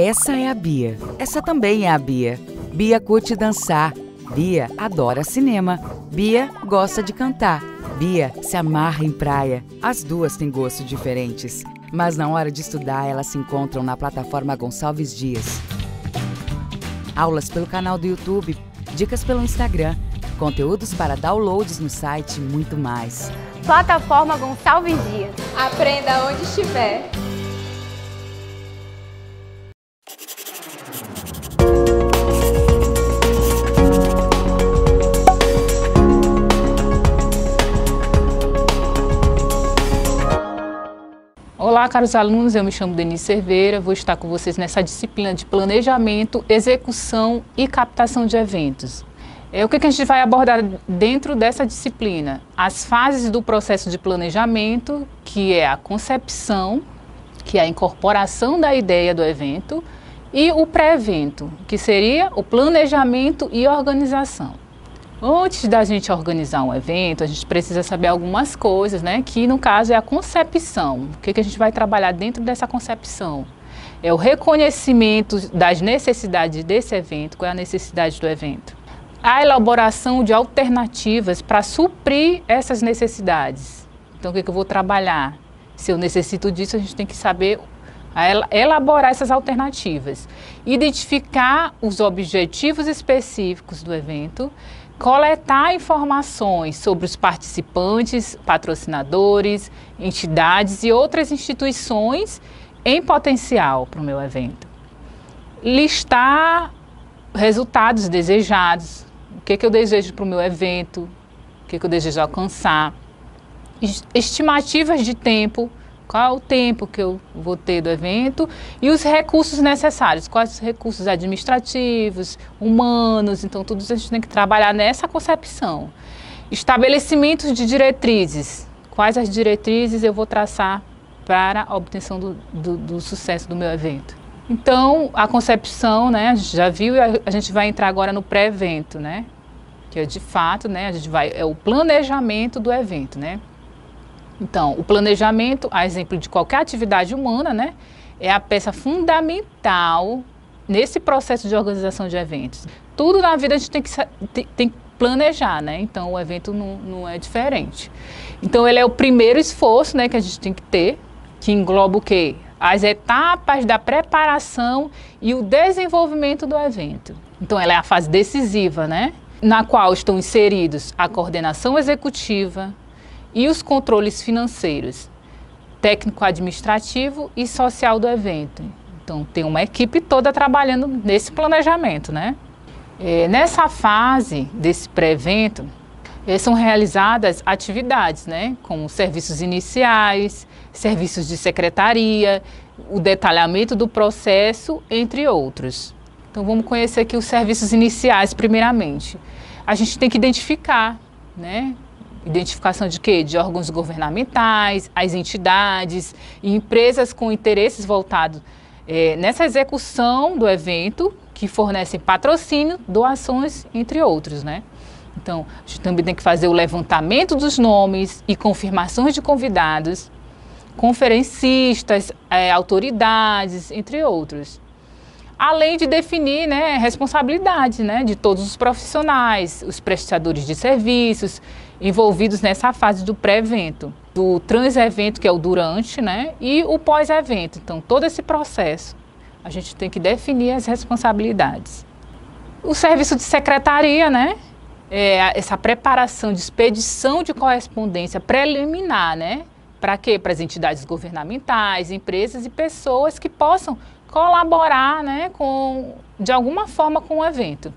Essa é a Bia. Essa também é a Bia. Bia curte dançar. Bia adora cinema. Bia gosta de cantar. Bia se amarra em praia. As duas têm gostos diferentes, mas na hora de estudar elas se encontram na plataforma Gonçalves Dias. Aulas pelo canal do YouTube, dicas pelo Instagram, conteúdos para downloads no site e muito mais. Plataforma Gonçalves Dias. Aprenda onde estiver. Olá, caros alunos, eu me chamo Denise Cerveira, vou estar com vocês nessa disciplina de planejamento, execução e captação de eventos. O que a gente vai abordar dentro dessa disciplina? As fases do processo de planejamento, que é a concepção, que é a incorporação da ideia do evento, e o pré-evento, que seria o planejamento e organização. Antes da gente organizar um evento, a gente precisa saber algumas coisas, né? Que no caso é a concepção. O que a gente vai trabalhar dentro dessa concepção? É o reconhecimento das necessidades desse evento, qual é a necessidade do evento. A elaboração de alternativas para suprir essas necessidades. Então o que eu vou trabalhar? Se eu necessito disso, a gente tem que saber elaborar essas alternativas. Identificar os objetivos específicos do evento, coletar informações sobre os participantes, patrocinadores, entidades e outras instituições em potencial para o meu evento. Listar resultados desejados, o que eu desejo para o meu evento, o que eu desejo alcançar. Estimativas de tempo, qual é o tempo que eu vou ter do evento e os recursos necessários, quais os recursos administrativos, humanos, então tudo isso a gente tem que trabalhar nessa concepção. Estabelecimentos de diretrizes, quais as diretrizes eu vou traçar para a obtenção do sucesso do meu evento. Então, a concepção, né, a gente já viu e a gente vai entrar agora no pré-evento, né, que é de fato, né, é o planejamento do evento, né. Então, o planejamento, a exemplo de qualquer atividade humana, né, é a peça fundamental nesse processo de organização de eventos. Tudo na vida a gente tem que planejar, né? Então, o evento não é diferente. Então, ele é o primeiro esforço, né, que a gente tem que ter, que engloba o quê? As etapas da preparação e o desenvolvimento do evento. Então, ela é a fase decisiva, né, na qual estão inseridos a coordenação executiva, e os controles financeiros, técnico-administrativo e social do evento. Então, tem uma equipe toda trabalhando nesse planejamento, né? Nessa fase desse pré-evento, são realizadas atividades, né? Como serviços iniciais, serviços de secretaria, o detalhamento do processo, entre outros. Então, vamos conhecer aqui os serviços iniciais, primeiramente. A gente tem que identificar, né? Identificação de quê? De órgãos governamentais, as entidades e empresas com interesses voltados nessa execução do evento, que fornecem patrocínio, doações, entre outros, né? Então, a gente também tem que fazer o levantamento dos nomes e confirmações de convidados, conferencistas, autoridades, entre outros. Além de definir, né, responsabilidade, né, de todos os profissionais, os prestadores de serviços envolvidos nessa fase do pré-evento, do trans-evento, que é o durante, né, e o pós-evento. Então, todo esse processo, a gente tem que definir as responsabilidades. O serviço de secretaria, né, essa preparação de expedição de correspondência preliminar, né, para quê? Para as entidades governamentais, empresas e pessoas que possam colaborar, né, de alguma forma com o evento.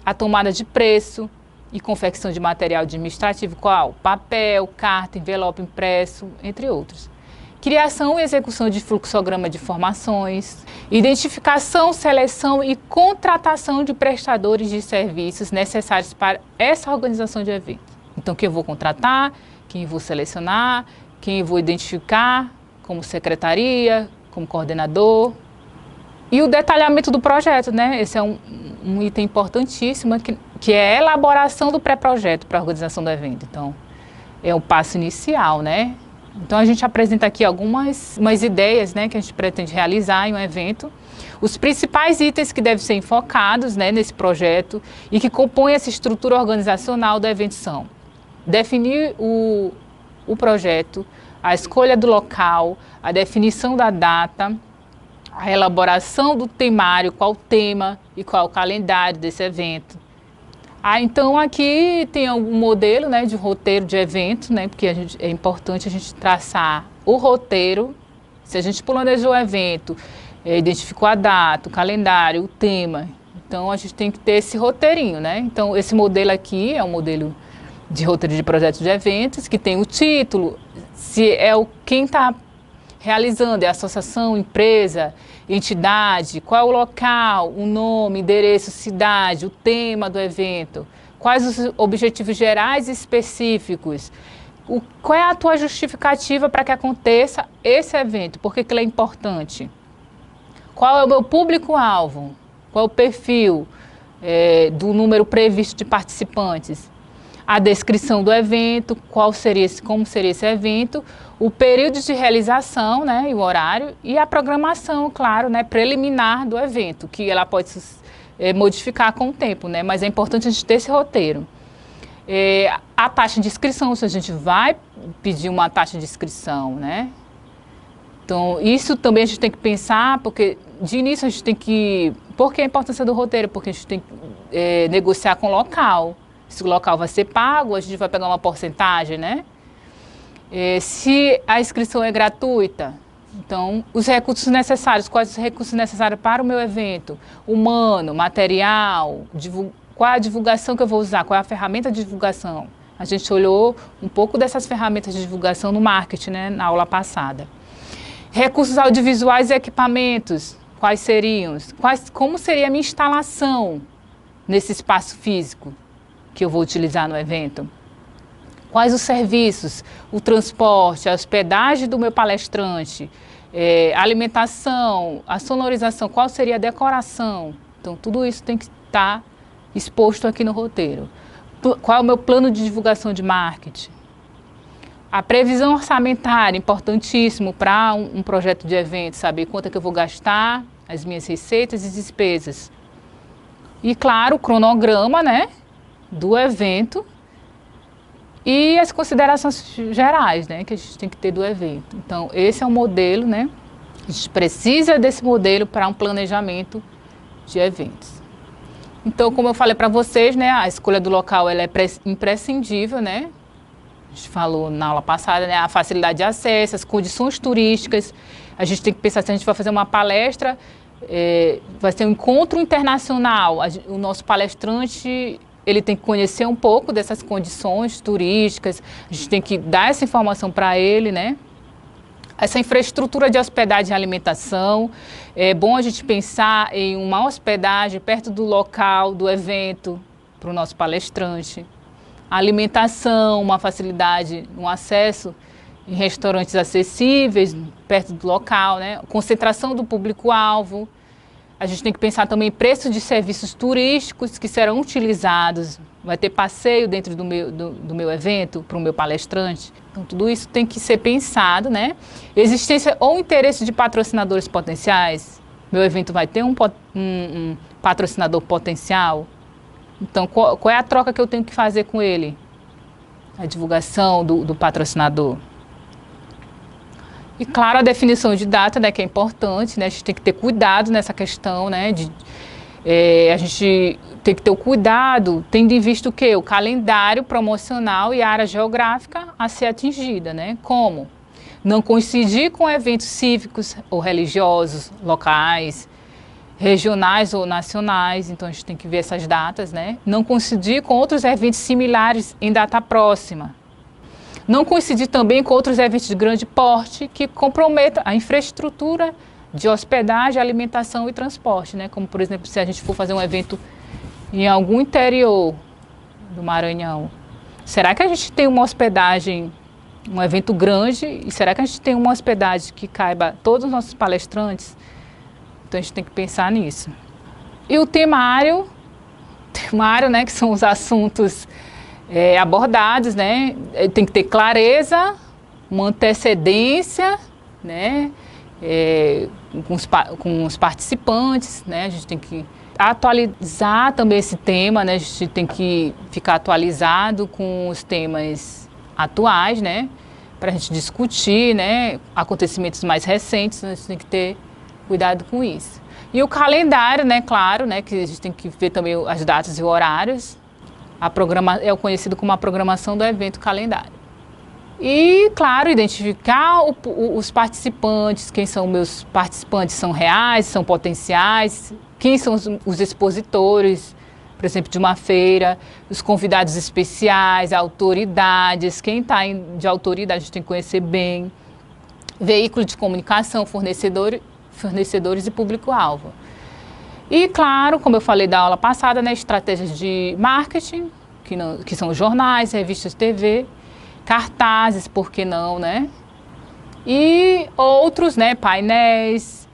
A tomada de preço e confecção de material administrativo, qual? Papel, carta, envelope impresso, entre outros. Criação e execução de fluxograma de informações, identificação, seleção e contratação de prestadores de serviços necessários para essa organização de evento. Então, quem eu vou contratar, quem eu vou selecionar, quem eu vou identificar como secretaria, como coordenador. E o detalhamento do projeto, né? Esse é um item importantíssimo, que é a elaboração do pré-projeto para a organização do evento. Então, é o passo inicial, né? Então a gente apresenta aqui algumas ideias, né, que a gente pretende realizar em um evento. Os principais itens que devem ser enfocados, né, nesse projeto e que compõem essa estrutura organizacional do evento são: definir o projeto, a escolha do local, a definição da data, a elaboração do temário, qual o tema e qual o calendário desse evento. Então aqui tem um modelo, né, de roteiro de evento, né, porque é importante a gente traçar o roteiro. Se a gente planejou o evento, identificou a data, o calendário, o tema, então a gente tem que ter esse roteirinho, né? Então esse modelo aqui é um modelo de roteiro de projetos de eventos, que tem o título, se é quem está realizando, é a associação, empresa, entidade, qual é o local, o nome, endereço, cidade, o tema do evento, quais os objetivos gerais e específicos, qual é a tua justificativa para que aconteça esse evento, por que ele é importante, qual é o meu público-alvo, qual é o perfil do número previsto de participantes, a descrição do evento, como seria esse evento, o período de realização, né, e o horário, e a programação, claro, né, preliminar do evento, que ela pode modificar com o tempo, né, mas é importante a gente ter esse roteiro. A taxa de inscrição, se a gente vai pedir uma taxa de inscrição, né, então isso também a gente tem que pensar, porque de início a gente tem que... Por que a importância do roteiro? Porque a gente tem que negociar com o local. Se o local vai ser pago, a gente vai pegar uma porcentagem, né? Se a inscrição é gratuita, então os recursos necessários, quais os recursos necessários para o meu evento? Humano, material, qual a divulgação que eu vou usar, qual é a ferramenta de divulgação? A gente olhou um pouco dessas ferramentas de divulgação no marketing, né, na aula passada. Recursos audiovisuais e equipamentos, quais seriam? Como seria a minha instalação nesse espaço físico que eu vou utilizar no evento? Quais os serviços, o transporte, a hospedagem do meu palestrante, a alimentação, a sonorização, qual seria a decoração? Então, tudo isso tem que estar exposto aqui no roteiro. Qual é o meu plano de divulgação de marketing? A previsão orçamentária, importantíssimo para um projeto de evento, saber quanto é que eu vou gastar, as minhas receitas e despesas. E, claro, o cronograma, né, do evento e as considerações gerais, né, que a gente tem que ter do evento. Então, esse é um modelo, né, a gente precisa desse modelo para um planejamento de eventos. Então, como eu falei para vocês, né, a escolha do local ela é imprescindível, né, a gente falou na aula passada, né, a facilidade de acesso, as condições turísticas. A gente tem que pensar, se a gente vai fazer uma palestra, vai ser um encontro internacional, o nosso palestrante ele tem que conhecer um pouco dessas condições turísticas, a gente tem que dar essa informação para ele, né? Essa infraestrutura de hospedagem e alimentação, é bom a gente pensar em uma hospedagem perto do local do evento para o nosso palestrante. A alimentação, uma facilidade, um acesso em restaurantes acessíveis, perto do local, né? Concentração do público-alvo. A gente tem que pensar também em preço de serviços turísticos que serão utilizados. Vai ter passeio dentro do meu evento para o meu palestrante. Então, tudo isso tem que ser pensado, né? Existência ou interesse de patrocinadores potenciais. Meu evento vai ter um patrocinador potencial. Então, qual é a troca que eu tenho que fazer com ele? A divulgação do patrocinador. E, claro, a definição de data, né, que é importante, né? A gente tem que ter cuidado nessa questão, né? A gente tem que ter o cuidado, tendo em vista o quê? O calendário promocional e a área geográfica a ser atingida, né? Como? Não coincidir com eventos cívicos ou religiosos, locais, regionais ou nacionais, então a gente tem que ver essas datas, né? Não coincidir com outros eventos similares em data próxima. Não coincidir também com outros eventos de grande porte que comprometam a infraestrutura de hospedagem, alimentação e transporte, né? Como, por exemplo, se a gente for fazer um evento em algum interior do Maranhão, será que a gente tem uma hospedagem, um evento grande, e será que a gente tem uma hospedagem que caiba todos os nossos palestrantes? Então a gente tem que pensar nisso. E o temário, né, que são os assuntos abordados, né? Tem que ter clareza uma antecedência, né, com os participantes, né, a gente tem que atualizar também esse tema, né, a gente tem que ficar atualizado com os temas atuais, né, para a gente discutir, né, acontecimentos mais recentes, a gente tem que ter cuidado com isso. E o calendário, né, claro, né, que a gente tem que ver também as datas e horários, é o conhecido como a programação do evento calendário. E, claro, identificar os participantes, quem são meus participantes, são reais, são potenciais, quem são os expositores, por exemplo, de uma feira, os convidados especiais, autoridades, quem está de autoridade a gente tem que conhecer bem, veículo de comunicação, fornecedores e público-alvo. E, claro, como eu falei da aula passada, né, estratégias de marketing, que são jornais, revistas de TV, cartazes, por que não, né? E outros, né, painéis,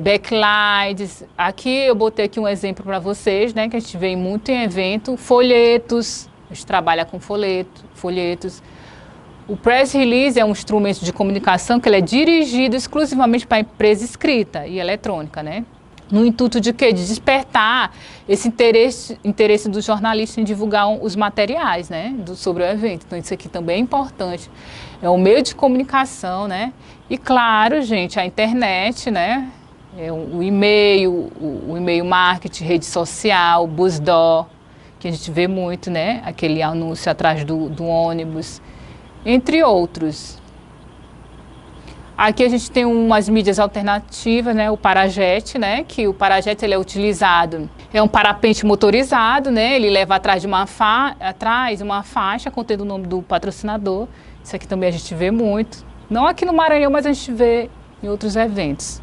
backlights. Aqui eu botei aqui um exemplo para vocês, né, que a gente vê muito em evento, folhetos, a gente trabalha com folhetos. O press release é um instrumento de comunicação que ele é dirigido exclusivamente para a empresa escrita e eletrônica, né? No intuito de quê? De despertar esse interesse do jornalista em divulgar os materiais, né, sobre o evento. Então, isso aqui também é importante. É um meio de comunicação, né? E, claro, gente, a internet, né? O e-mail marketing, rede social, BuzzDor, que a gente vê muito, né? Aquele anúncio atrás do ônibus, entre outros. Aqui a gente tem umas mídias alternativas, né? O Parajet, né? Que o Parajet ele é utilizado, é um parapente motorizado, né? Ele leva atrás uma faixa contendo o nome do patrocinador. Isso aqui também a gente vê muito. Não aqui no Maranhão, mas a gente vê em outros eventos.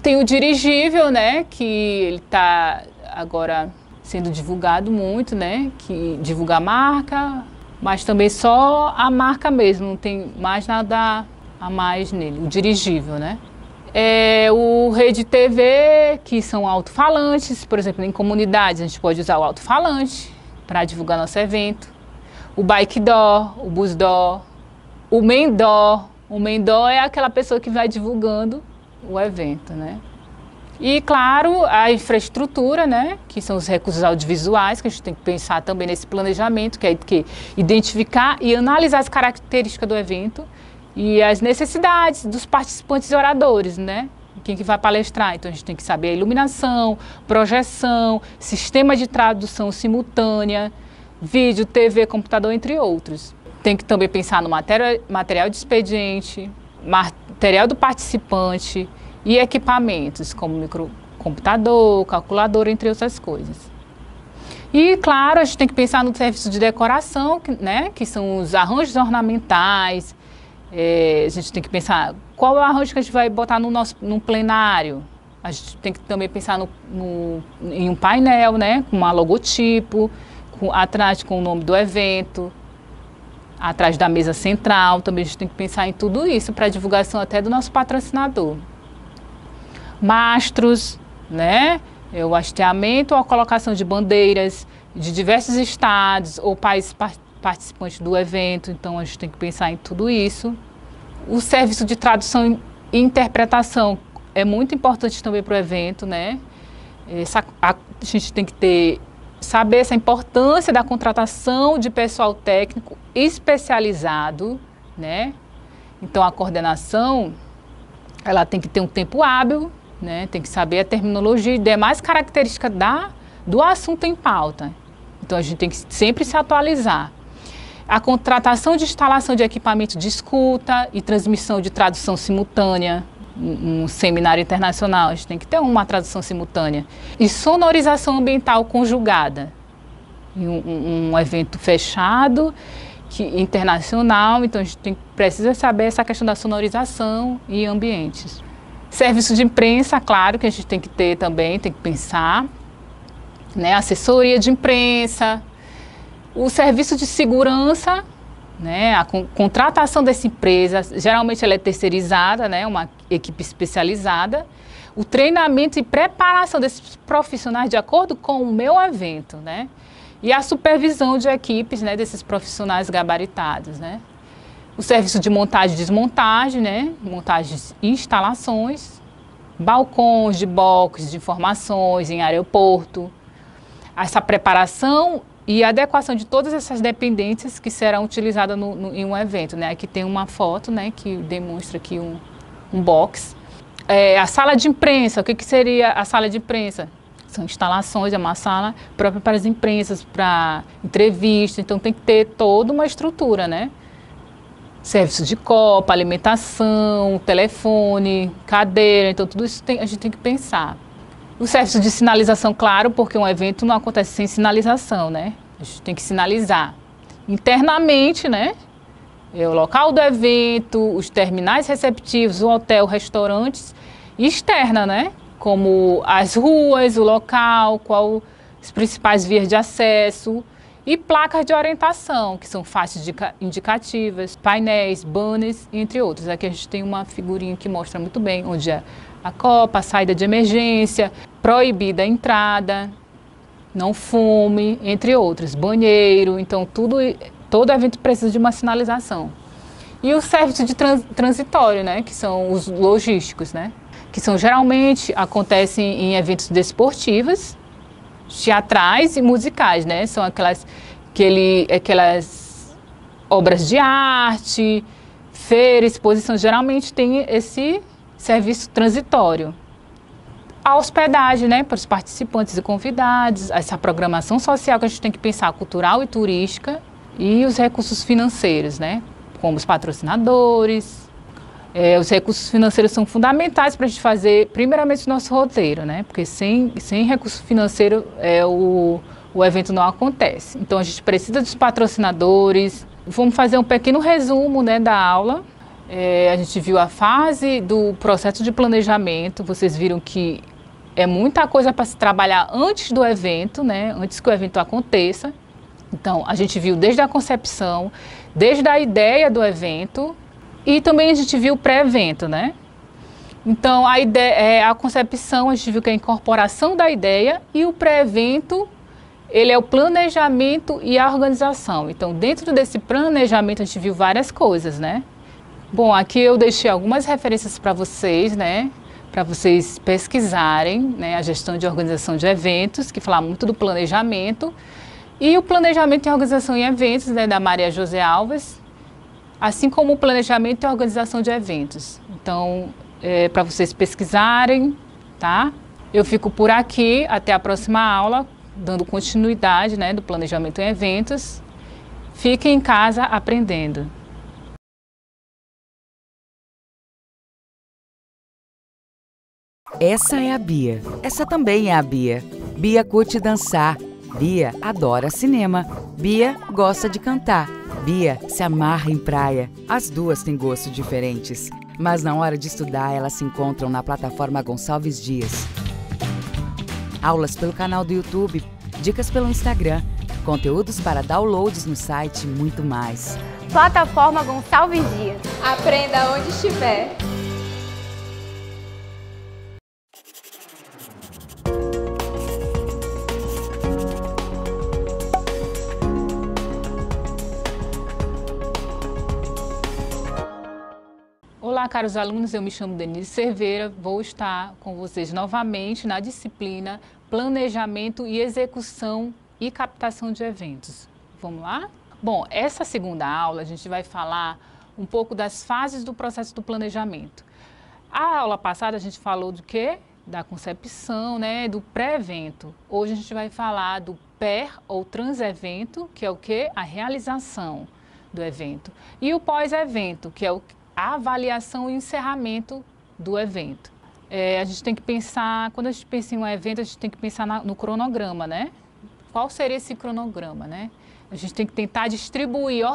Tem o dirigível, né? Que ele está agora sendo divulgado muito, né? Que divulga a marca, mas também só a marca mesmo, não tem mais nada a mais nele, o dirigível, né? O Rede TV, que são alto-falantes, por exemplo, em comunidades a gente pode usar o alto-falante para divulgar nosso evento. O Bike Door, o Bus Door, o Main Door. O Main Door é aquela pessoa que vai divulgando o evento, né? E, claro, a infraestrutura, né? Que são os recursos audiovisuais, que a gente tem que pensar também nesse planejamento, que é identificar e analisar as características do evento e as necessidades dos participantes e oradores, né? Quem que vai palestrar. Então, a gente tem que saber a iluminação, projeção, sistema de tradução simultânea, vídeo, TV, computador, entre outros. Tem que também pensar no material de expediente, material do participante e equipamentos, como microcomputador, calculador, entre outras coisas. E, claro, a gente tem que pensar no serviço de decoração, né? Que são os arranjos ornamentais. A gente tem que pensar qual é o arranjo que a gente vai botar no plenário. A gente tem que também pensar em um painel, né, com um logotipo, atrás com o nome do evento, atrás da mesa central. Também a gente tem que pensar em tudo isso para divulgação até do nosso patrocinador. Mastros, né, o hasteamento ou a colocação de bandeiras de diversos estados ou países participantes do evento, então a gente tem que pensar em tudo isso. O serviço de tradução e interpretação é muito importante também para o evento, né? A gente tem que saber essa importância da contratação de pessoal técnico especializado, né? Então a coordenação, ela tem que ter um tempo hábil, né? Tem que saber a terminologia e demais características do assunto em pauta. Então a gente tem que sempre se atualizar. A contratação de instalação de equipamento de escuta e transmissão de tradução simultânea, um seminário internacional, a gente tem que ter uma tradução simultânea. E sonorização ambiental conjugada, um evento fechado, internacional, então a gente precisa saber essa questão da sonorização e ambientes. Serviço de imprensa, claro que a gente tem que ter também, tem que pensar, né? Assessoria de imprensa. O serviço de segurança, né, a contratação dessa empresa, geralmente ela é terceirizada, né, uma equipe especializada. O treinamento e preparação desses profissionais de acordo com o meu evento, né, e a supervisão de equipes, né, desses profissionais gabaritados, né. o serviço de montagem e desmontagem, né? Montagens e instalações, balcões de boxes de informações em aeroporto, essa preparação e adequação de todas essas dependências que serão utilizadas em um evento, né? Aqui tem uma foto, né, que demonstra aqui um box. A sala de imprensa, o que seria a sala de imprensa? São instalações, é uma sala própria para as imprensas, para entrevista, então tem que ter toda uma estrutura, né? Serviço de copa, alimentação, telefone, cadeira, então tudo isso a gente tem que pensar. O serviço de sinalização, claro, porque um evento não acontece sem sinalização, né? A gente tem que sinalizar internamente, né? O local do evento, os terminais receptivos, o hotel, restaurantes, e externa, né? Como as ruas, o local, qual as principais vias de acesso e placas de orientação, que são faixas indicativas, painéis, banners, entre outros. Aqui a gente tem uma figurinha que mostra muito bem onde é a copa, a saída de emergência, proibida a entrada, não fume, entre outros, banheiro, então todo evento precisa de uma sinalização. E o serviço de transitório, né, que são os logísticos, né, que geralmente acontecem em eventos desportivos, teatrais e musicais, né, são aquelas obras de arte, feira, exposição, geralmente tem esse serviço transitório. A hospedagem, né, para os participantes e convidados, essa programação social que a gente tem que pensar, cultural e turística, e os recursos financeiros, né, como os patrocinadores. Os recursos financeiros são fundamentais para a gente fazer, primeiramente, o nosso roteiro, né, porque sem recurso financeiro o evento não acontece. Então, a gente precisa dos patrocinadores. Vamos fazer um pequeno resumo, né, da aula. A gente viu a fase do processo de planejamento, vocês viram que é muita coisa para se trabalhar antes do evento, né? Antes que o evento aconteça. Então, a gente viu desde a concepção, desde a ideia do evento e também a gente viu o pré-evento, né? Então, a concepção, a gente viu que é a incorporação da ideia e o pré-evento, ele é o planejamento e a organização. Então, dentro desse planejamento, a gente viu várias coisas, né? Bom, aqui eu deixei algumas referências para vocês, né? Para vocês pesquisarem, né? A gestão de organização de eventos, que fala muito do planejamento. E o planejamento e organização em eventos, né? Da Maria José Alves. Assim como o planejamento e organização de eventos. Então, para vocês pesquisarem, tá? Eu fico por aqui, até a próxima aula, dando continuidade, né? Do planejamento em eventos. Fiquem em casa aprendendo. Essa é a Bia. Essa também é a Bia. Bia curte dançar. Bia adora cinema. Bia gosta de cantar. Bia se amarra em praia. As duas têm gostos diferentes, mas na hora de estudar elas se encontram na plataforma Gonçalves Dias. Aulas pelo canal do YouTube, dicas pelo Instagram, conteúdos para downloads no site e muito mais. Plataforma Gonçalves Dias. Aprenda onde estiver. Olá, caros alunos, eu me chamo Denise Cerveira, vou estar com vocês novamente na disciplina Planejamento e Execução e Captação de Eventos. Vamos lá? Bom, essa segunda aula a gente vai falar um pouco das fases do processo do planejamento. A aula passada a gente falou do quê? Da concepção, né? Do pré-evento. Hoje a gente vai falar do per ou trans-evento, que é o quê? A realização do evento. E o pós-evento, que é a avaliação e encerramento do evento. A gente tem que pensar, quando a gente pensa em um evento, a gente tem que pensar no cronograma, né? Qual seria esse cronograma, né? A gente tem que tentar distribuir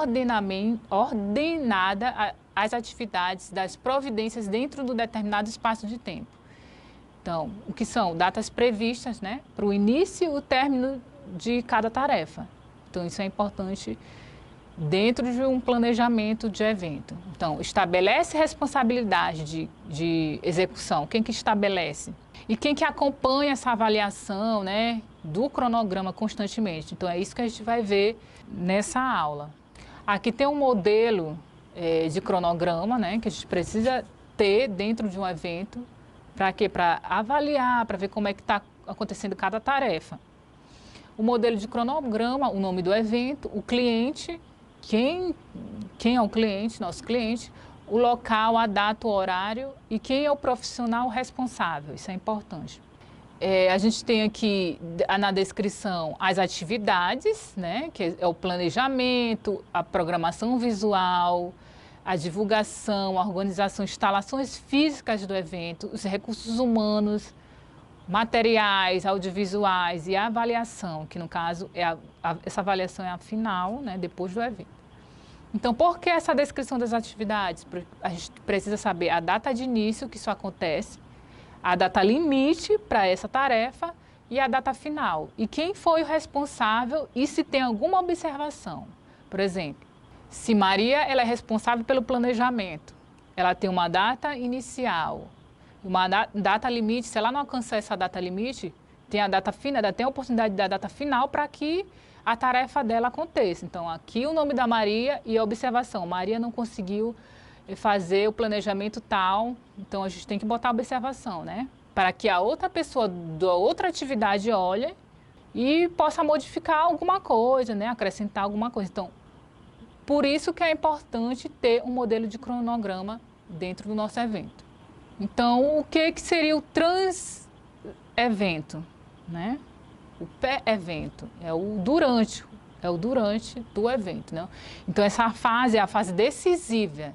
ordenada as atividades das providências dentro do determinado espaço de tempo. Então, o que são datas previstas, né? Para o início e o término de cada tarefa. Então, isso é importante dentro de um planejamento de evento. Então, estabelece responsabilidade de execução. Quem que estabelece? E quem que acompanha essa avaliação, né, do cronograma constantemente. Então, é isso que a gente vai ver nessa aula. Aqui tem um modelo de cronograma, né, que a gente precisa ter dentro de um evento. Para quê? Para avaliar, para ver como é que está acontecendo cada tarefa. O modelo de cronograma, o nome do evento, o cliente, quem é o cliente, nosso cliente, o local, a data, o horário e quem é o profissional responsável, isso é importante. A gente tem aqui na descrição as atividades, né, que é o planejamento, a programação visual, a divulgação, a organização, instalações físicas do evento, os recursos humanos, materiais, audiovisuais e a avaliação, que no caso essa avaliação é a final, né, depois do evento. Então, por que essa descrição das atividades? A gente precisa saber a data de início que isso acontece, a data limite para essa tarefa e a data final. E quem foi o responsável e se tem alguma observação. Por exemplo, se Maria ela é responsável pelo planejamento, ela tem uma data inicial, uma data limite, se ela não alcançar essa data limite, tem a data final, ela tem a oportunidade da data final para que a tarefa dela aconteça. Então, aqui o nome da Maria e a observação. Maria não conseguiu fazer o planejamento tal, então a gente tem que botar a observação, né? Para que a outra pessoa da outra atividade olhe e possa modificar alguma coisa, né? Acrescentar alguma coisa. Então, por isso que é importante ter um modelo de cronograma dentro do nosso evento. Então, o que seria o trans-evento, né? O pré-evento é o durante do evento, né? Então, essa fase é a fase decisiva,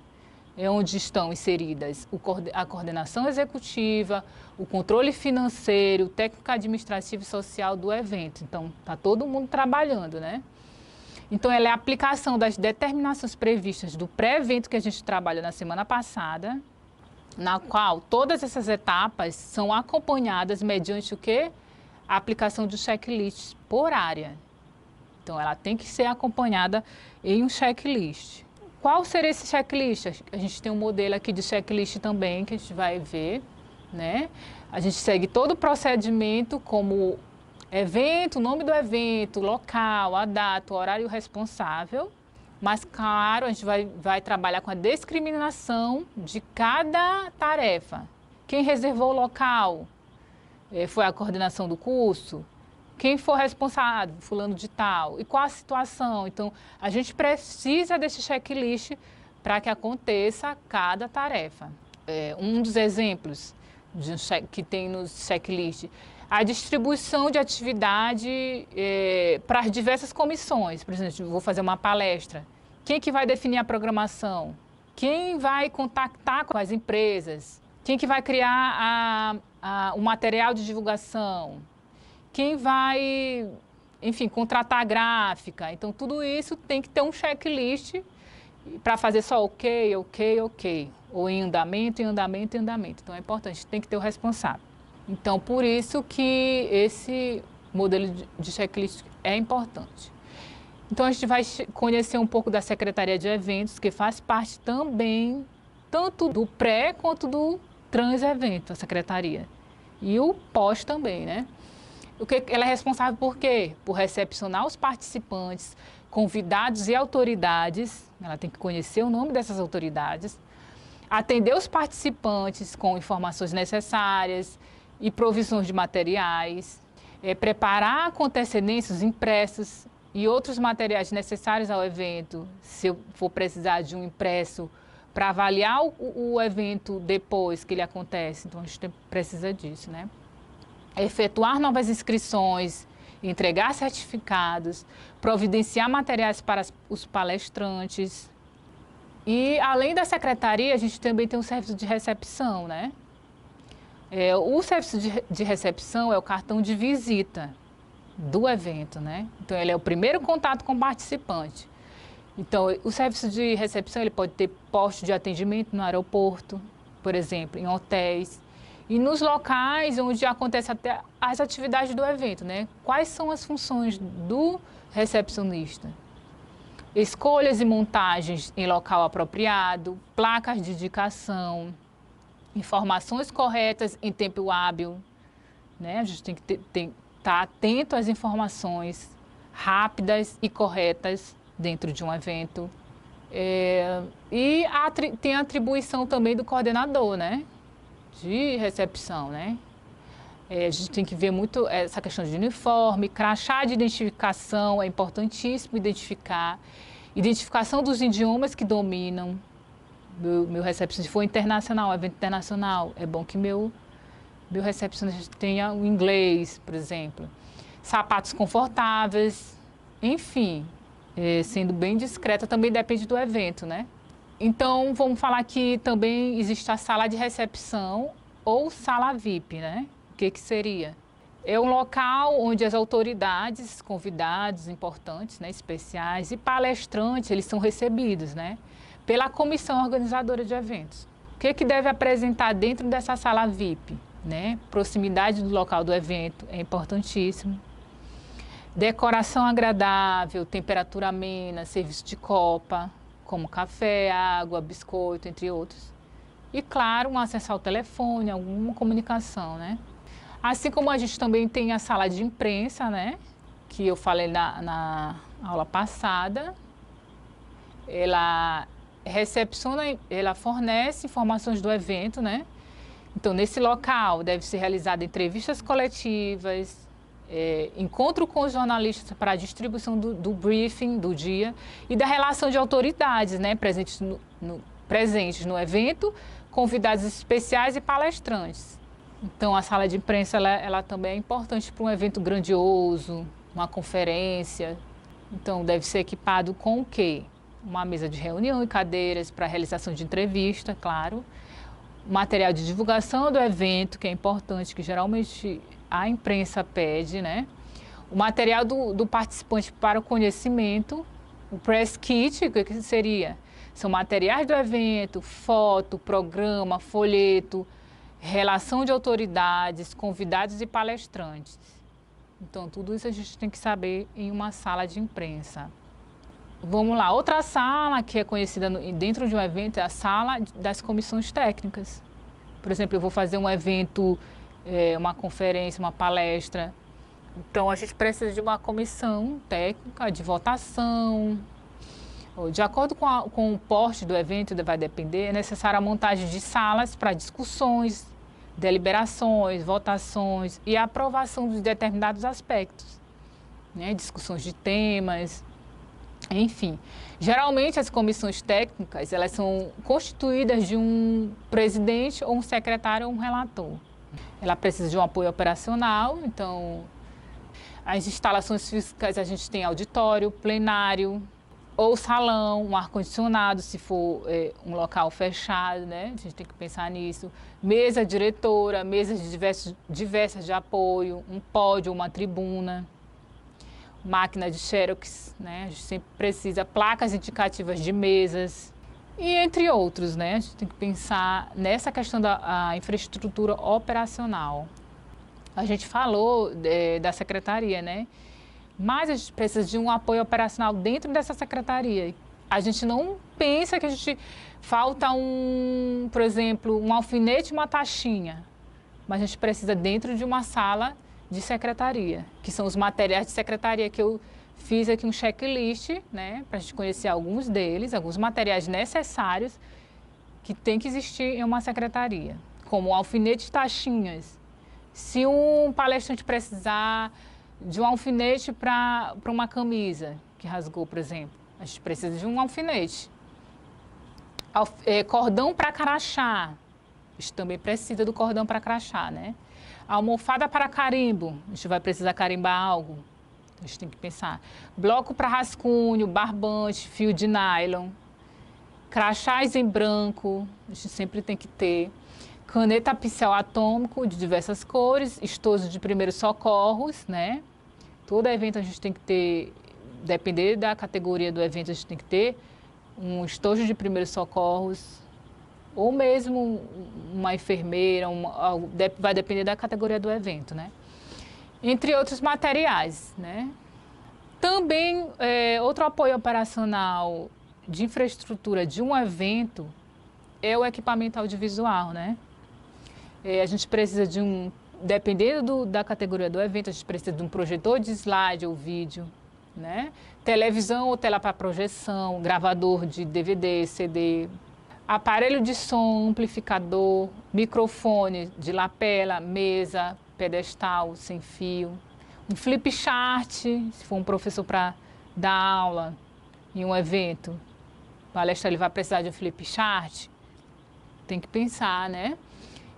é onde estão inseridas a coordenação executiva, o controle financeiro, o técnico administrativo e social do evento. Então, está todo mundo trabalhando, né? Então, ela é a aplicação das determinações previstas do pré-evento que a gente trabalhou na semana passada, na qual todas essas etapas são acompanhadas mediante o quê? A aplicação de checklists por área. Então, ela tem que ser acompanhada em um checklist. Qual seria esse checklist? A gente tem um modelo aqui de checklist também, que a gente vai ver, né? A gente segue todo o procedimento como evento, o nome do evento, local, a data, o horário responsável. Mas, claro, a gente vai trabalhar com a discriminação de cada tarefa. Quem reservou o local? Foi a coordenação do curso? Quem for responsável? Fulano de tal. E qual a situação? Então, a gente precisa desse checklist para que aconteça cada tarefa. Um dos exemplos que tem no checklist, a distribuição de atividade para as diversas comissões. Por exemplo, vou fazer uma palestra. Quem que vai definir a programação? Quem vai contactar com as empresas? Quem que vai criar o material de divulgação? Quem vai, enfim, contratar a gráfica? Então, tudo isso tem que ter um checklist para fazer só ok. Ou em andamento. Então, é importante, tem que ter o responsável. Então, por isso que esse modelo de checklist é importante. Então, a gente vai conhecer um pouco da Secretaria de Eventos, que faz parte também, tanto do pré quanto do trans-evento, a Secretaria. E o pós também, né? Ela é responsável por quê? Por recepcionar os participantes, convidados e autoridades. Ela tem que conhecer o nome dessas autoridades, atender os participantes com informações necessárias e provisões de materiais, preparar com antecedência os impressos e outros materiais necessários ao evento, se eu for precisar de um impresso para avaliar o evento depois que ele acontece. Então, a gente precisa disso, né? Efetuar novas inscrições, entregar certificados, providenciar materiais para os palestrantes. E, além da secretaria, a gente também tem um serviço de recepção, né? O serviço de recepção é o cartão de visita do evento, né? Então, ele é o primeiro contato com o participante. Então, o serviço de recepção, ele pode ter posto de atendimento no aeroporto, por exemplo, em hotéis, e nos locais onde acontece até as atividades do evento, né? Quais são as funções do recepcionista? Escolhas e montagens em local apropriado, placas de indicação, informações corretas em tempo hábil, né? A gente tem que estar atento às informações rápidas e corretas dentro de um evento. E tem a atribuição também do coordenador, né? De recepção, né? A gente tem que ver muito essa questão de uniforme, crachá de identificação, é importantíssimo identificar. Identificação dos idiomas que dominam. Meu recepcionista, se for internacional, evento internacional, é bom que meu recepcionista tenha o inglês, por exemplo. Sapatos confortáveis, enfim, sendo bem discreta, também depende do evento, né? Então, vamos falar que também existe a sala de recepção ou sala VIP, né? O que seria? É um local onde as autoridades, convidados importantes, né, especiais e palestrantes, eles são recebidos, né, pela comissão organizadora de eventos. O que deve apresentar dentro dessa sala VIP? Né? Proximidade do local do evento é importantíssimo. Decoração agradável, temperatura amena, serviço de copa, como café, água, biscoito, entre outros. E, claro, um acesso ao telefone, alguma comunicação, né? Assim como a gente também tem a sala de imprensa, né? Que eu falei na aula passada. Ela recepciona, ela fornece informações do evento, né? Então, nesse local deve ser realizada entrevistas coletivas, encontro com os jornalistas para a distribuição do briefing do dia e da relação de autoridades, né, presentes no evento, convidados especiais e palestrantes. Então, a sala de imprensa ela também é importante para um evento grandioso, uma conferência. Então, deve ser equipado com o quê? Uma mesa de reunião e cadeiras para a realização de entrevista, claro. Material de divulgação do evento, que é importante, que geralmente a imprensa pede, né? O material do participante para o conhecimento, o press kit, o que seria? São materiais do evento, foto, programa, folheto, relação de autoridades, convidados e palestrantes. Então, tudo isso a gente tem que saber em uma sala de imprensa. Vamos lá, outra sala que é conhecida dentro de um evento é a sala das comissões técnicas. Por exemplo, eu vou fazer um evento, uma conferência, uma palestra. Então, a gente precisa de uma comissão técnica de votação. De acordo com o porte do evento, vai depender, é necessária a montagem de salas para discussões, deliberações, votações e aprovação de determinados aspectos, né? Discussões de temas. Enfim, geralmente as comissões técnicas, elas são constituídas de um presidente ou um secretário ou um relator. Ela precisa de um apoio operacional, então as instalações físicas a gente tem auditório, plenário ou salão, um ar-condicionado se for um local fechado, né? A gente tem que pensar nisso. Mesa diretora, mesas diversas de apoio, um pódio, uma tribuna. Máquina de xerox, né? A gente sempre precisa, placas indicativas de mesas e entre outros, né? A gente tem que pensar nessa questão da infraestrutura operacional. A gente falou da secretaria, né? Mas a gente precisa de um apoio operacional dentro dessa secretaria. A gente não pensa que a gente falta por exemplo, um alfinete e uma taxinha, mas a gente precisa dentro de uma sala de secretaria, que são os materiais de secretaria que eu fiz aqui um checklist, né, para a gente conhecer alguns deles, alguns materiais necessários que tem que existir em uma secretaria, como alfinete e taxinhas. Se um palestrante precisar de um alfinete para uma camisa que rasgou, por exemplo, a gente precisa de um alfinete. Cordão para crachá, a gente também precisa do cordão para crachá, né? Almofada para carimbo, a gente vai precisar carimbar algo, a gente tem que pensar. Bloco para rascunho, barbante, fio de nylon, crachás em branco, a gente sempre tem que ter. Caneta pincel atômico de diversas cores, estojo de primeiros socorros, né? Todo evento a gente tem que ter, depender da categoria do evento, a gente tem que ter um estojo de primeiros socorros, ou mesmo uma enfermeira, vai depender da categoria do evento, né? Entre outros materiais, né? Também, outro apoio operacional de infraestrutura de um evento é o equipamento audiovisual, né? A gente precisa dependendo da categoria do evento, a gente precisa de um projetor de slide ou vídeo, né? Televisão ou tela para projeção, gravador de DVD, CD, aparelho de som, amplificador, microfone de lapela, mesa, pedestal, sem fio, um flip chart, se for um professor para dar aula em um evento, o palestra ele vai precisar de um flip chart, tem que pensar, né?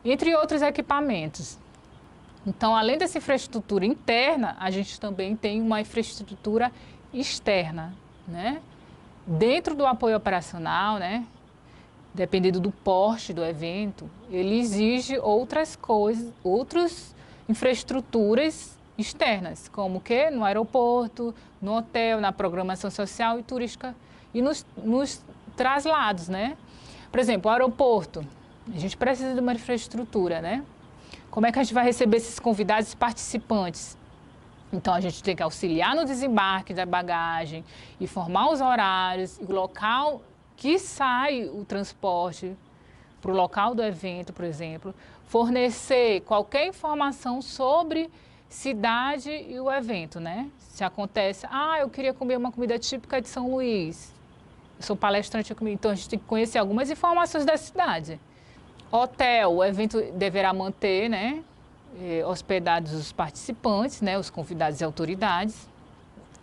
Entre outros equipamentos. Então, além dessa infraestrutura interna, a gente também tem uma infraestrutura externa, né? Dentro do apoio operacional, né? Dependendo do porte do evento, ele exige outras coisas, outras infraestruturas externas, como que no aeroporto, no hotel, na programação social e turística e nos traslados, né? Por exemplo, o aeroporto, a gente precisa de uma infraestrutura, né? Como é que a gente vai receber esses convidados e participantes? Então, a gente tem que auxiliar no desembarque da bagagem, informar os horários, o local que sai o transporte para o local do evento, por exemplo, fornecer qualquer informação sobre cidade e o evento, né? Se acontece, eu queria comer uma comida típica de São Luís, eu sou palestrante, então a gente tem que conhecer algumas informações da cidade. Hotel, o evento deverá manter, né, hospedados os participantes, né, os convidados e autoridades.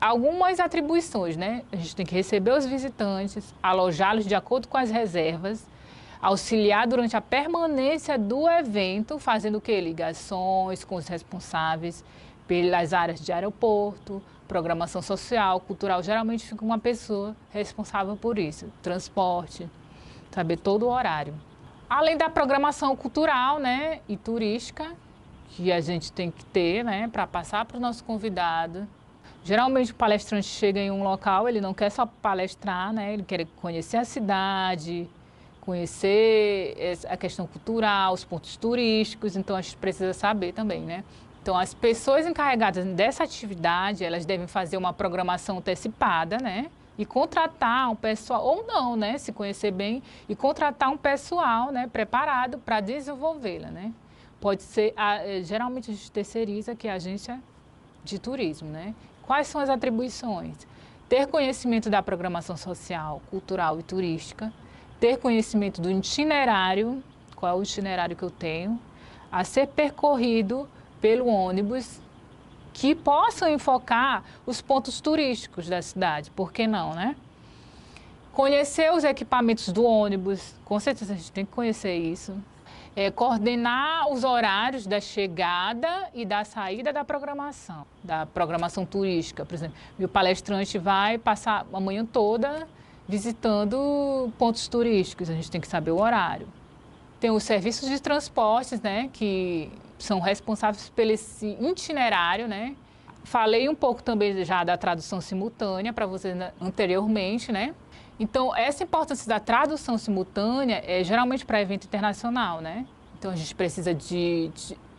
Algumas atribuições, né? A gente tem que receber os visitantes, alojá-los de acordo com as reservas, auxiliar durante a permanência do evento, fazendo o quê? Ligações com os responsáveis pelas áreas de aeroporto, programação social, cultural. Geralmente fica uma pessoa responsável por isso, transporte, saber todo o horário. Além da programação cultural, né, e turística, que a gente tem que ter, né, para passar para o nosso convidado. Geralmente o palestrante chega em um local, ele não quer só palestrar, né, ele quer conhecer a cidade, conhecer a questão cultural, os pontos turísticos, então a gente precisa saber também, né. Então as pessoas encarregadas dessa atividade, elas devem fazer uma programação antecipada, né, e contratar um pessoal, ou não, né, se conhecer bem, e contratar um pessoal, né, preparado para desenvolvê-la, né. Pode ser, geralmente a gente terceiriza, que é a agência de turismo, né. Quais são as atribuições? Ter conhecimento da programação social, cultural e turística, ter conhecimento do itinerário, qual é o itinerário que eu tenho, a ser percorrido pelo ônibus, que possam enfocar os pontos turísticos da cidade, por que não, né? Conhecer os equipamentos do ônibus, com certeza a gente tem que conhecer isso. Coordenar os horários da chegada e da saída da programação turística. Por exemplo, meu palestrante vai passar a manhã toda visitando pontos turísticos, a gente tem que saber o horário. Tem os serviços de transportes, né, que são responsáveis pelo esse itinerário, né. Falei um pouco também já da tradução simultânea para vocês anteriormente, né. Então, essa importância da tradução simultânea é geralmente para evento internacional, né? Então, a gente precisa de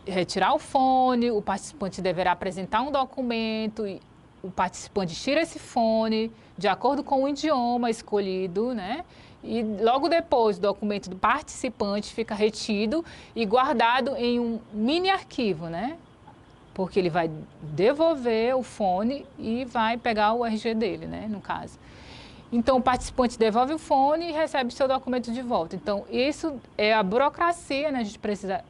retirar o fone, o participante deverá apresentar um documento, e o participante tira esse fone de acordo com o idioma escolhido, né? E logo depois o documento do participante fica retido e guardado em um mini arquivo, né? Porque ele vai devolver o fone e vai pegar o RG dele, né? No caso. Então, o participante devolve o fone e recebe seu documento de volta. Então, isso é a burocracia, né? A gente precisa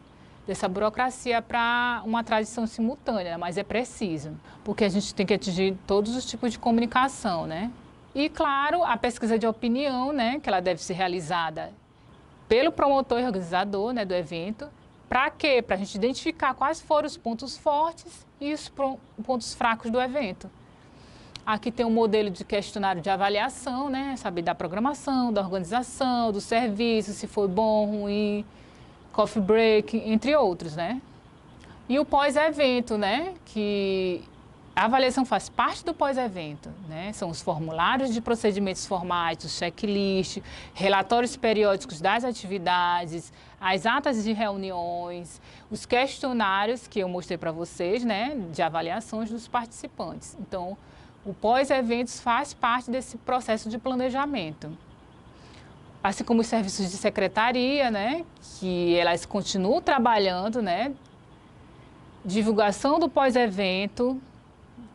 dessa burocracia para uma tradução simultânea, mas é preciso, porque a gente tem que atingir todos os tipos de comunicação, né? E, claro, a pesquisa de opinião, né? Que ela deve ser realizada pelo promotor e organizador, né, do evento. Para quê? Para a gente identificar quais foram os pontos fortes e os pontos fracos do evento. Aqui tem um modelo de questionário de avaliação, né? Saber da programação, da organização, do serviço, se foi bom, ruim, coffee break, entre outros, né? E o pós-evento, né? Que a avaliação faz parte do pós-evento, né? São os formulários de procedimentos formais, os checklists, relatórios periódicos das atividades, as atas de reuniões, os questionários que eu mostrei para vocês, né? De avaliações dos participantes. Então, o pós-eventos faz parte desse processo de planejamento. Assim como os serviços de secretaria, né, que elas continuam trabalhando, né, divulgação do pós-evento,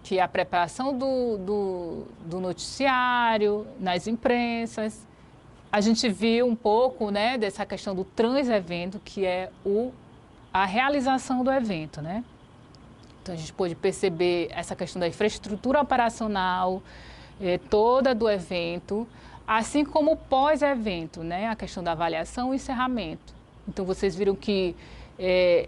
que é a preparação do noticiário, nas imprensas. A gente viu um pouco, né, dessa questão do trans-evento, que é a realização do evento, né? Então, a gente pôde perceber essa questão da infraestrutura operacional toda do evento, assim como o pós-evento, né? A questão da avaliação e encerramento. Então, vocês viram que,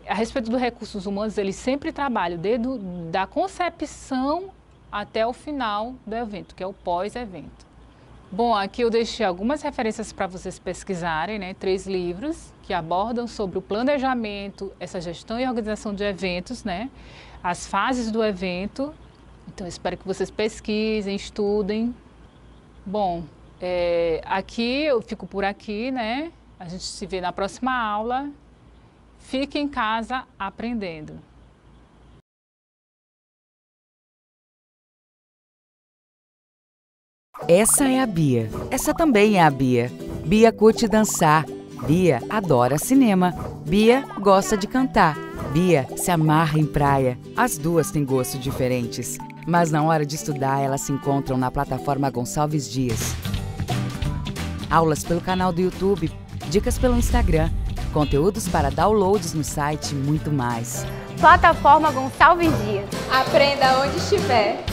a respeito dos recursos humanos, eles sempre trabalham desde da concepção até o final do evento, que é o pós-evento. Bom, aqui eu deixei algumas referências para vocês pesquisarem, né? 3 livros que abordam sobre o planejamento, essa gestão e organização de eventos, né? As fases do evento. Então, eu espero que vocês pesquisem, estudem. Bom, aqui eu fico por aqui, né? A gente se vê na próxima aula. Fique em casa aprendendo. Essa é a Bia. Essa também é a Bia. Bia curte dançar. Bia adora cinema. Bia gosta de cantar. Bia se amarra em praia. As duas têm gostos diferentes, mas na hora de estudar elas se encontram na plataforma Gonçalves Dias. Aulas pelo canal do YouTube, dicas pelo Instagram, conteúdos para downloads no site e muito mais. Plataforma Gonçalves Dias. Aprenda onde estiver.